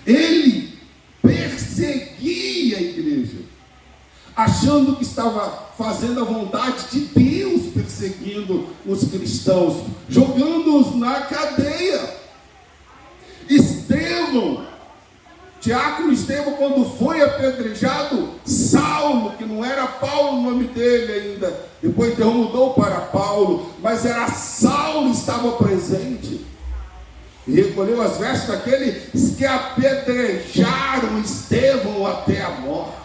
Ele perseguia a igreja, achando que estava fazendo a vontade de Deus, perseguindo os cristãos, jogando-os na cadeia. Estevão, diácono Estevão, quando foi apedrejado, Saulo, que não era Paulo o nome dele ainda, depois Deus mudou para Paulo, mas era Saulo, estava presente e recolheu as vestes daqueles que apedrejaram Estevão até a morte.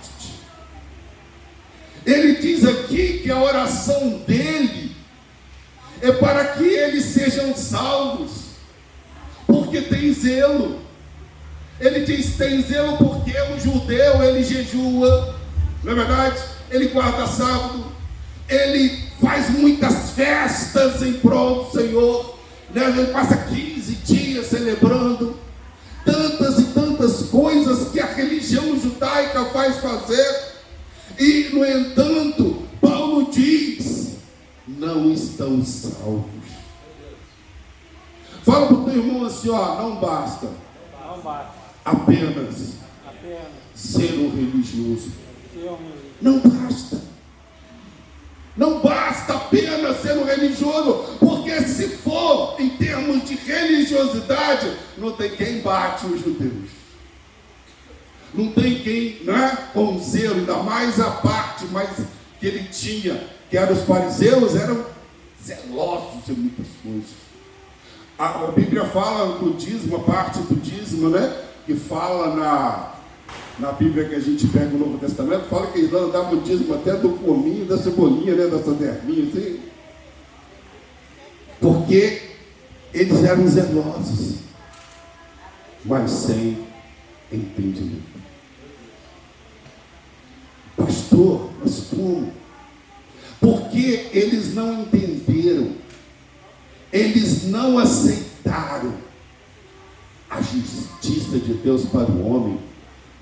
Ele diz aqui que a oração dele é para que eles sejam salvos, porque tem zelo. Ele diz: tem zelo porque o judeu, ele jejua, não é verdade? Ele guarda sábado, ele faz muitas festas em prol do Senhor, né? Ele passa 15 dias celebrando, tantas e tantas coisas que a religião judaica faz fazer. E, no entanto, Paulo diz: não estão salvos. Fala para o teu irmão assim, ó: não basta apenas ser um religioso. Não basta. Não basta apenas ser um religioso, porque se for em termos de religiosidade, não tem quem bate os judeus. Não tem quem, né, com zelo, ainda mais a parte mais que ele tinha, que eram os fariseus, eram zelosos em muitas coisas. A Bíblia fala do dízimo, a parte do dízimo, né, que fala na Bíblia que a gente pega no Novo Testamento, fala que eles davam o dízimo até do cominho, da cebolinha, né, da sanderminha, assim, porque eles eram zelosos, mas sem entendimento. Pastor, mas como? Porque eles não entenderam, eles não aceitaram a justiça de Deus para o homem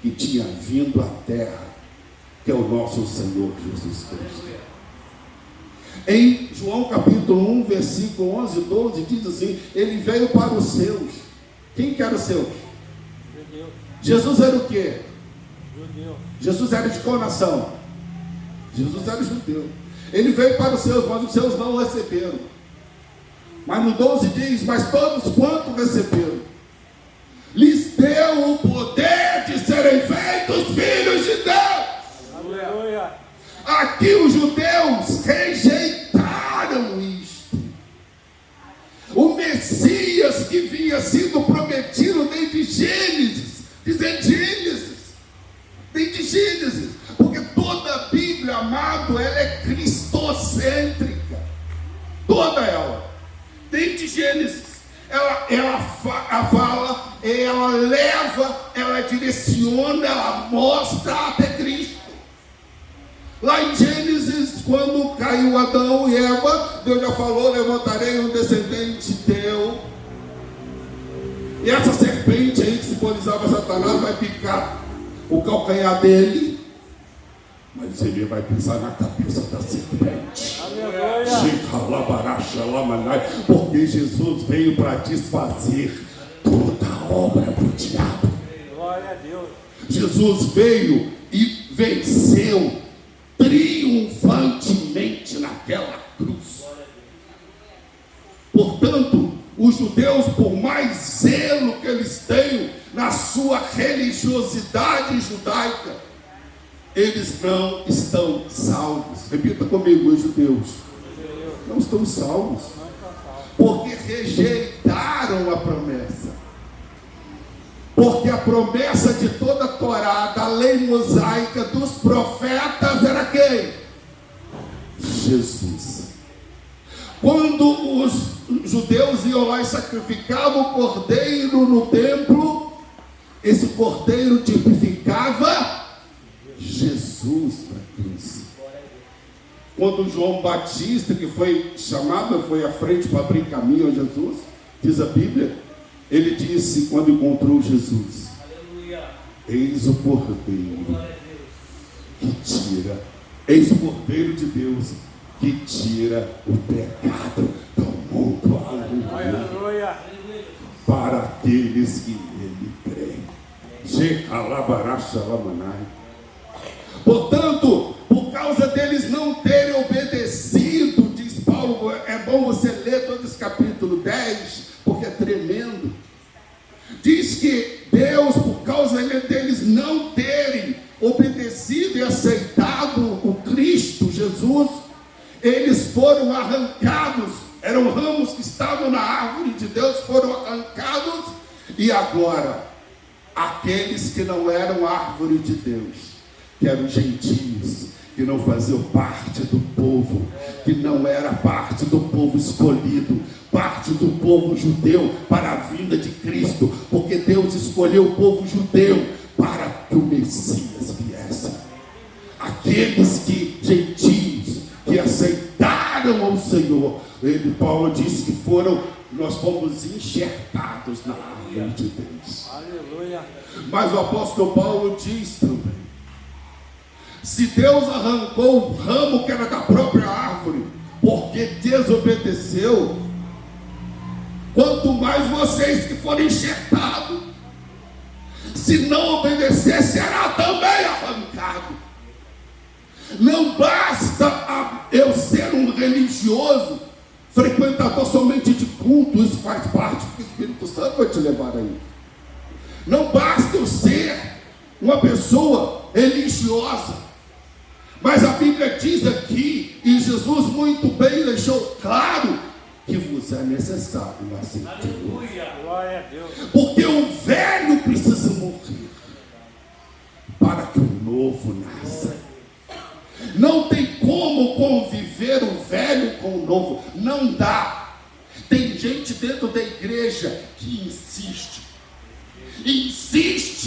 que tinha vindo à terra, que é o nosso Senhor Jesus Cristo. Em João capítulo 1, versículo 11 e 12, diz assim: ele veio para os seus. Quem que era os seus? Judeu. Jesus era o quê? Judeu. Jesus era de qual nação? Jesus era judeu. Ele veio para os seus, mas os seus não o receberam. Mas no 12 diz: mas todos quanto receberam, lhes deu o poder de serem feitos filhos de Deus. Aleluia. Aqui os judeus rejeitaram isto. O Messias que vinha sendo prometido desde Gênesis, desde Gênesis, porque toda a Bíblia, amado, ela é cristocêntrica, toda ela, desde Gênesis, ela fala, ela leva, ela direciona, ela mostra até Cristo. Lá em Gênesis, quando caiu Adão e Eva, Deus já falou: levantarei um descendente teu, e essa serpente aí que simbolizava Satanás vai picar o calcanhar dele, mas ele vai pisar na cabeça da serpente. Porque Jesus veio para desfazer toda a obra do diabo. Glória a Deus. Jesus veio e venceu triunfantemente naquela cruz. Portanto, os judeus, por mais zelo que eles tenham na sua religiosidade judaica, eles não estão salvos. Repita comigo: os judeus não estão salvos, porque rejeitaram a promessa. Porque a promessa de toda a Torá, da lei mosaica, dos profetas, era quem? Jesus. Quando os judeus iam lá e sacrificavam o cordeiro no templo, esse cordeiro tipificava Jesus na cruz. Quando João Batista, que foi chamado, foi à frente para abrir caminho a Jesus, diz a Bíblia, ele disse, quando encontrou Jesus: aleluia, eis o cordeiro que tira, eis o cordeiro de Deus que tira o pecado do mundo. Aleluia. Para aqueles que nele creem. Portanto, por causa deles não terem obedecido, diz Paulo, é bom você ler todo esse capítulo 10, porque é tremendo. Diz que Deus, por causa deles não terem obedecido e aceitado o Cristo Jesus, eles foram arrancados, eram ramos que estavam na árvore de Deus, foram arrancados, e agora, aqueles que não eram árvore de Deus, que eram gentios, que não faziam parte do povo, que não era parte do povo escolhido, parte do povo judeu para a vinda de Cristo, porque Deus escolheu o povo judeu para que o Messias viesse. Aqueles que, gentios, que aceitaram ao Senhor, Paulo disse que nós fomos enxertados na árvore de Deus. Aleluia. Mas o apóstolo Paulo diz também, se Deus arrancou o ramo que era da própria árvore, porque desobedeceu, quanto mais vocês que foram enxertados, se não obedecer, será também arrancado. Não basta eu ser um religioso, frequentador somente de culto, isso faz parte, porque o Espírito Santo vai te levar aí. Não basta eu ser uma pessoa religiosa, mas a Bíblia diz aqui, e Jesus muito bem deixou claro, que vos é necessário nascer de novo. Glória a Deus. Porque o velho precisa morrer para que o novo nasça. Não tem como conviver o velho com o novo, não dá. Tem gente dentro da igreja que insiste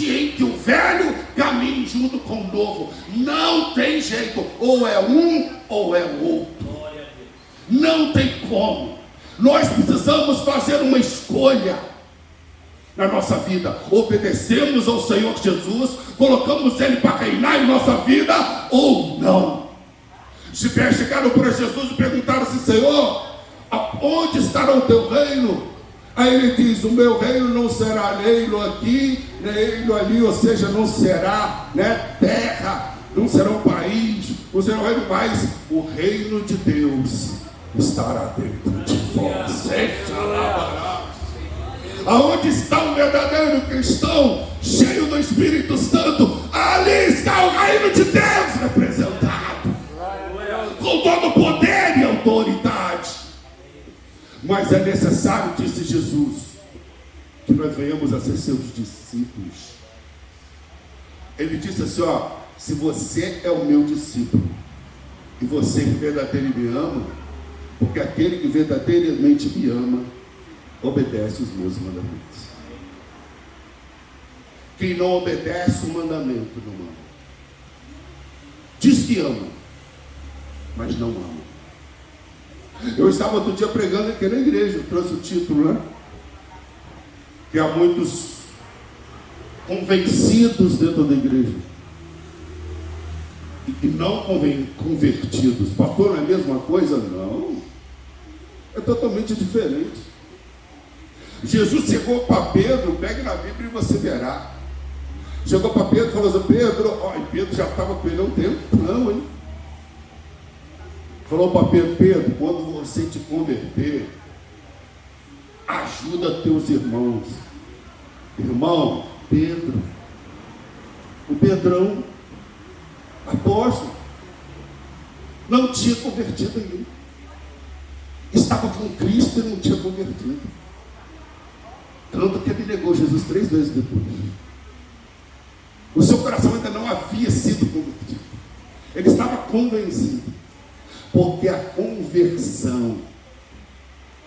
em que o velho caminhe junto com o novo. Não tem jeito, ou é um ou é o outro. Não tem como. Nós precisamos fazer uma escolha na nossa vida. Obedecemos ao Senhor Jesus, colocamos Ele para reinar em nossa vida, ou não. Se chegaram para Jesus e perguntaram assim: Senhor, onde estará o teu reino? Aí ele diz: o meu reino não será neilo aqui, neilo ali, ou seja, não será terra, não será um país, não será um reino, mas o reino de Deus estará dentro de vós. Aonde está o verdadeiro cristão, cheio do Espírito Santo, ali está o reino de Deus representado, com todo o poder e autoridade. Mas é necessário, disse Jesus, que nós venhamos a ser seus discípulos. Ele disse assim: se você é o meu discípulo, e você que verdadeiramente me ama, porque aquele que verdadeiramente me ama, obedece os meus mandamentos. Quem não obedece o mandamento não ama. Diz que ama, mas não ama. Eu estava outro dia pregando aqui na igreja, eu trouxe o título, né? Que há muitos convencidos dentro da igreja e não convertidos. Pastor, não é a mesma coisa? Não, é totalmente diferente. Jesus chegou para Pedro, pegue na Bíblia e você verá. Chegou para Pedro e falou assim: Pedro, e Pedro já estava com ele há um tempo, não, hein? Falou para Pedro: Pedro, quando você te converter, ajuda teus irmãos. Irmão, Pedro, o Pedrão, apóstolo, não tinha convertido ainda. Estava com Cristo e não tinha convertido. Tanto que ele negou Jesus 3 vezes depois. O seu coração ainda não havia sido convertido. Ele estava convencido. Porque a conversão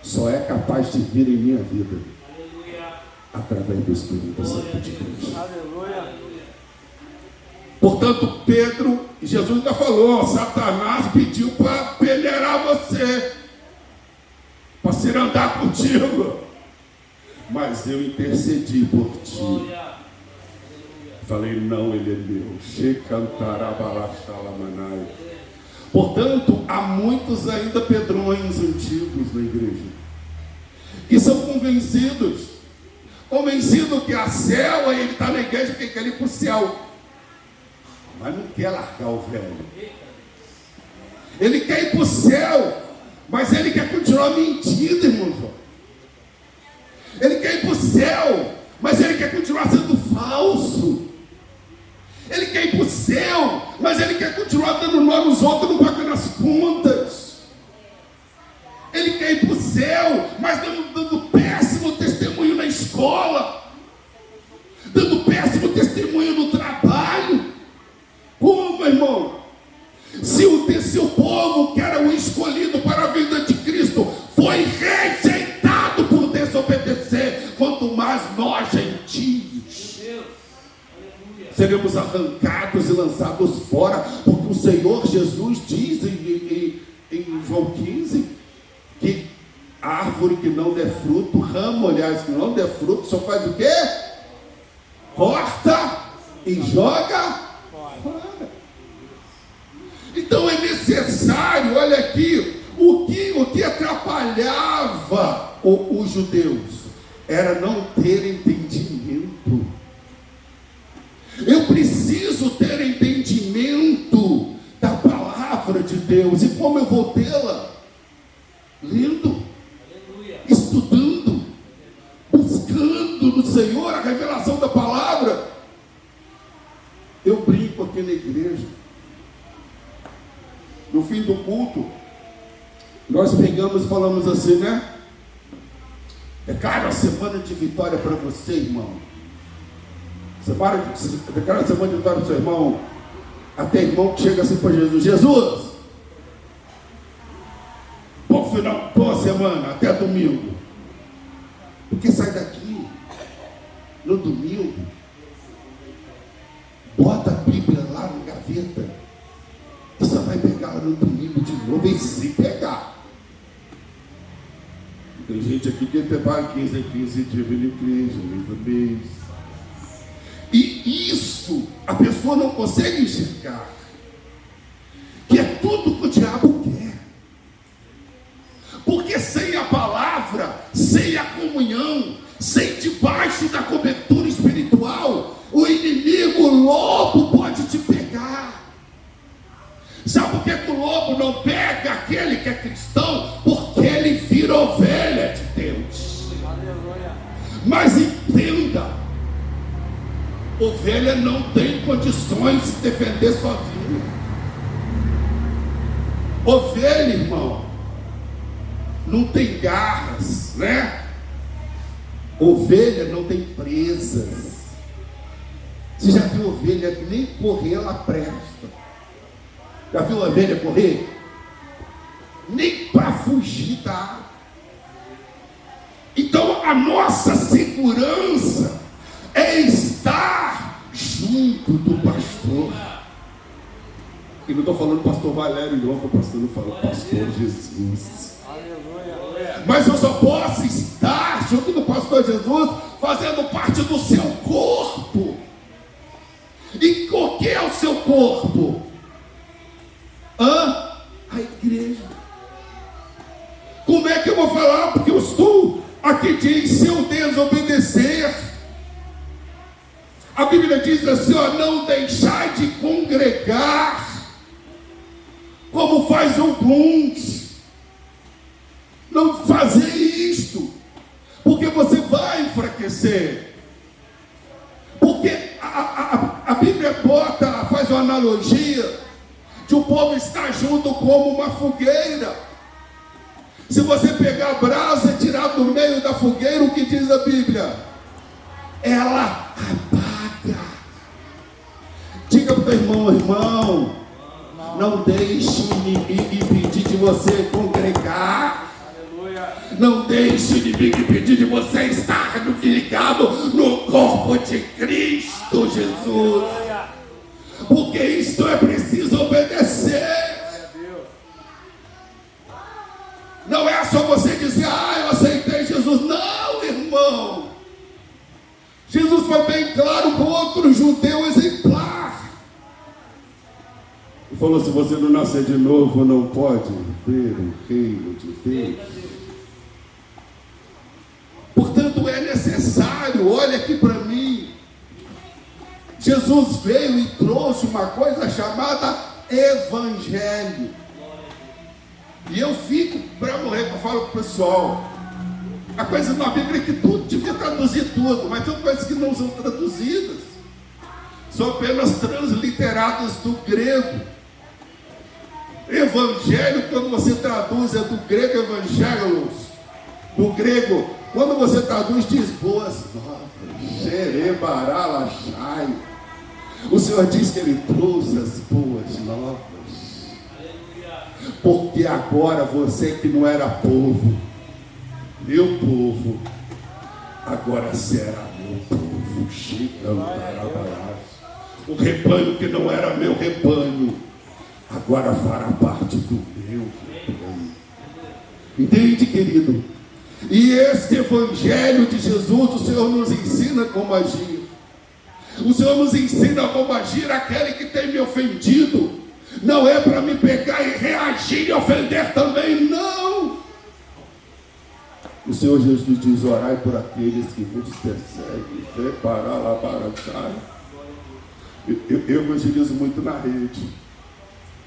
só é capaz de vir em minha vida, aleluia, através do Espírito Santo de Deus. Aleluia. Portanto, Pedro, Jesus ainda falou: Satanás pediu para peneirar você, para se andar contigo, mas eu intercedi por ti. Aleluia. Falei: não, ele é meu. Portanto, há muitos ainda pedrões antigos na igreja, que são convencidos convencido que há céu, aí ele está na igreja porque quer ir para o céu, mas não quer largar o velho. Ele quer ir para o céu, mas ele quer continuar mentindo, irmão. Ele quer ir para o céu, mas ele quer continuar sendo falso. Ele quer ir para o céu, mas ele quer continuar dando nó nos outros, não pagando as contas. Ele quer ir para o céu, mas dando péssimo testemunho na escola, dando péssimo testemunho no trabalho. Como, irmão? Se o povo que era o escolhido para a vinda de Cristo foi rejeitado por desobedecer, quanto mais nós, gentios, seremos arrancados e lançados fora, porque o Senhor Jesus diz em João 15, que a árvore que não der fruto, ramo, aliás, que não der fruto, só faz o quê? Corta e joga fora. Então é necessário, olha aqui, o que atrapalhava os judeus era não ter entendimento. Eu preciso ter entendimento da palavra de Deus. E como eu vou tê-la? Lendo, estudando, buscando no Senhor a revelação da palavra. Eu brinco aqui na igreja. No fim do culto, nós pegamos e falamos assim, né? Declara a semana de vitória para você, irmão. Declara a semana de vitória para o seu irmão. Até irmão que chega assim para Jesus: Jesus, boa semana, até domingo. Porque sai daqui no domingo, bota a Bíblia lá na gaveta, e só vai pegar no domingo de novo, e se pegar. Tem gente aqui que prepara 15 a 15 dias na igreja, no mês. E isso a pessoa não consegue enxergar, que é tudo que o diabo quer. Porque sem a palavra, sem a comunhão, sem debaixo da cobertura espiritual, o inimigo, o lobo, pode te pegar. Sabe por que o lobo não pega aquele que é cristão? Porque ele vira ovelha de Deus. Aleluia. Mas entenda, ovelha não tem condições de se defender sozinha. Ovelha, irmão, não tem garras, né? Ovelha não tem presas. Você já viu ovelha? Nem correr ela presta. Já viu a ovelha correr? Nem para fugir dá. Então a nossa segurança é estar junto do pastor. E não estou falando pastor Valério, não, que o pastor não fala pastor Jesus. Mas eu só posso estar junto do pastor Jesus, fazendo parte do seu corpo. E o que é o seu corpo? A igreja. Como é que eu vou falar? Porque eu estou aqui, diz: se eu desobedecer, a Bíblia diz assim, ó: não deixai de congregar, como faz alguns. Não fazer isto, porque você vai enfraquecer. Porque a Bíblia faz uma analogia de o povo estar junto como uma fogueira. Se você pegar a brasa e tirar do meio da fogueira, o que diz a Bíblia? Ela apaga. Diga para o teu irmão: irmão, não deixe o inimigo impedir de você congregar. Não deixe o inimigo impedir de você estar ligado no corpo de Cristo Jesus. Porque isto é preciso obedecer. Não é só você dizer: eu aceitei Jesus. Não, irmão. Jesus foi bem claro com outro judeu exemplar. Ele falou: se você não nascer de novo, não pode ver o reino de Deus. Portanto, é necessário Evangelho, olha aqui para mim. Jesus veio e trouxe uma coisa chamada Evangelho. E eu fico para morrer, eu falo para o pessoal, a coisa na Bíblia é que tudo devia traduzir tudo, mas tem coisas que não são traduzidas, são apenas transliteradas do grego. Evangelho, quando você traduz, é do grego evangelos, do grego, quando você traduz, diz boas novas, xerebaralachai. O Senhor diz que Ele trouxe as boas novas, porque agora você que não era povo, meu povo, agora será meu povo. O rebanho que não era meu rebanho, agora fará parte do meu rebanho. Entende, querido? E este Evangelho de Jesus, o Senhor nos ensina como agir. O Senhor nos ensina como agir aquele que tem me ofendido. Não é para me pegar e reagir e ofender também, não. O Senhor Jesus diz: orai por aqueles que vos perseguem. Eu evangelizo muito na rede.